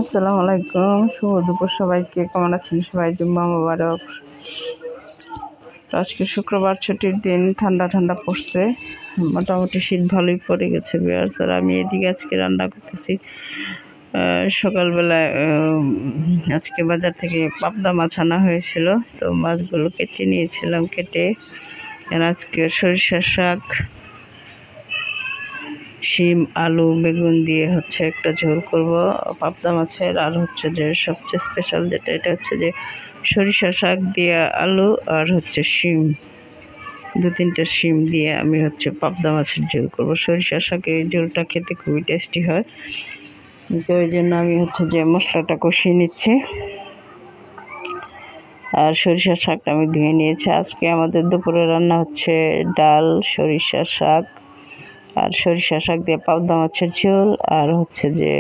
আসসালামু আলাইকুম, শুভ দুপুর সবাইকে। কেমন আছেন সবাই? জুম্মা মোবারক। তো আজকে শুক্রবার, ছুটির দিন, ঠান্ডা ঠান্ডা পড়ছে, মোটামুটি শীত ভালোই পড়ে গেছে বিয়ার্স। আর আমি এদিকে আজকে রান্না করতেছি। সকালবেলায় আজকে বাজার থেকে পাবদা মাছ আনা হয়েছিল, তো মাছগুলো কেটে নিয়েছিলাম। কেটে আজকে সরিষার শাক, শিম, আলু, বেগুন দিয়ে একটা ঝোল করব পাবদা মাছের। আর যে সবচেয়ে স্পেশাল যেটা, এটা যে সরিষা শাক দিয়ে আলু আর শিম, 2-3টা শিম দিয়ে আমি পাবদা মাছের ঝোল করব। সরিষা শাকের ঝোলটা খেতে খুবই টেস্টি হয়, তো ওই জন্য আমি যে মশলাটা কষিয়ে নিচ্ছি। আর সরিষা শাকটা আমি ধুয়ে নিয়েছি। আজকে আমাদের দুপুরে রান্না ডাল, সরিষা শাক আর সরিষা শাক দিয়ে পাবদা মাছের ঝোল। আর যে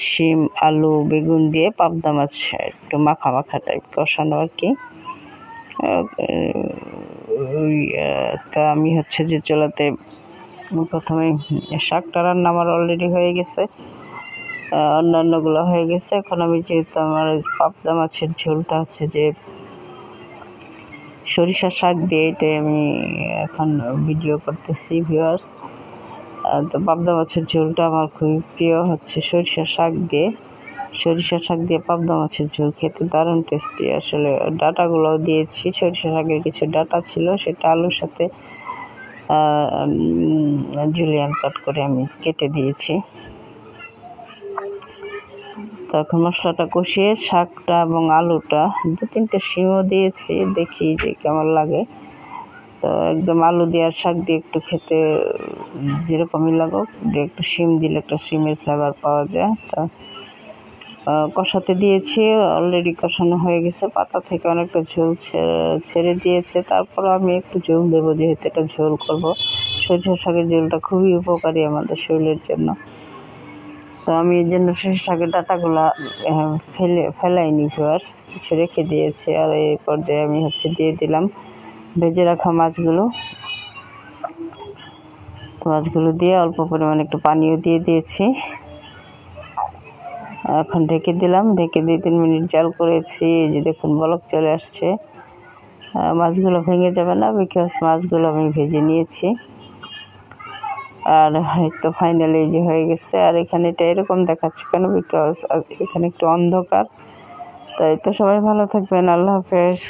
শিম, আলু, বেগুন দিয়ে পাবদা মাছ একটু মাখা মাখা টাইপ কষানো আর কি। তা আমি যে চুলাতে প্রথমে শাকটা রান্না আমার অলরেডি হয়ে গেছে, অন্যান্যগুলো হয়ে গেছে। এখন আমি যেহেতু আমার পাবদা মাছের ঝোলটা যে সরিষা শাক দিয়ে, এটাই আমি এখন ভিডিও করতেছি ভিউয়ার্স। তো পাবদা মাছের ঝোলটা আমার খুবই প্রিয়, সরিষা শাক দিয়ে পাবদা মাছের ঝোল খেতে দারুণ টেস্টি। আসলে ডাটাগুলোও দিয়েছি, সরিষা শাকের কিছু ডাটা ছিল, সেটা আলুর সাথে জুলিয়ান কাট করে আমি কেটে দিয়েছি। তখন মশলাটা কষিয়ে শাকটা এবং আলুটা, 2-3টে শিমও দিয়েছি, দেখি যে কেমন লাগে। তো একদম আলু দিয়ে আর শাক দিয়ে একটু খেতে যেরকমই লাগুক, একটু শিম দিলে একটা শিমের ফ্লেভার পাওয়া যায়। তো কষাতে দিয়েছি, অলরেডি কষানো হয়ে গেছে, পাতা থেকে অনেকটা ঝোল ছেড়ে দিয়েছে। তারপরে আমি একটু ঝোল দেবো, যেহেতু এটা ঝোল করব। সরিষা শাকের ঝোলটা খুবই উপকারী আমাদের শরীরের জন্য। তো আমি এই জন্য সরিষা শাকের ডাটাগুলা ফেলাইনি ভিউয়ার্স, কিছু রেখে দিয়েছি। আর এই পর্যায়ে আমি দিয়ে দিলাম ভেজে রাখা মাছগুলো দিয়ে অল্প পরিমাণে একটু পানিও দিয়ে দিয়েছি। এখন ঢেকে দিলাম, ঢেকে 2-3 মিনিট জাল করেছি। এই যে দেখুন বলক চলে আসছে। মাছগুলো ভেঙে যাবে না, বিকজ মাছগুলো আমি ভেজে নিয়েছি। আর হয়তো ফাইনালি এই যে হয়ে গেছে। আর এখানে এটা এরকম দেখাচ্ছে কেন, বিকজ এখানে একটু অন্ধকার। তাই তো সবাই ভালো থাকবেন, আল্লাহ হাফেজ।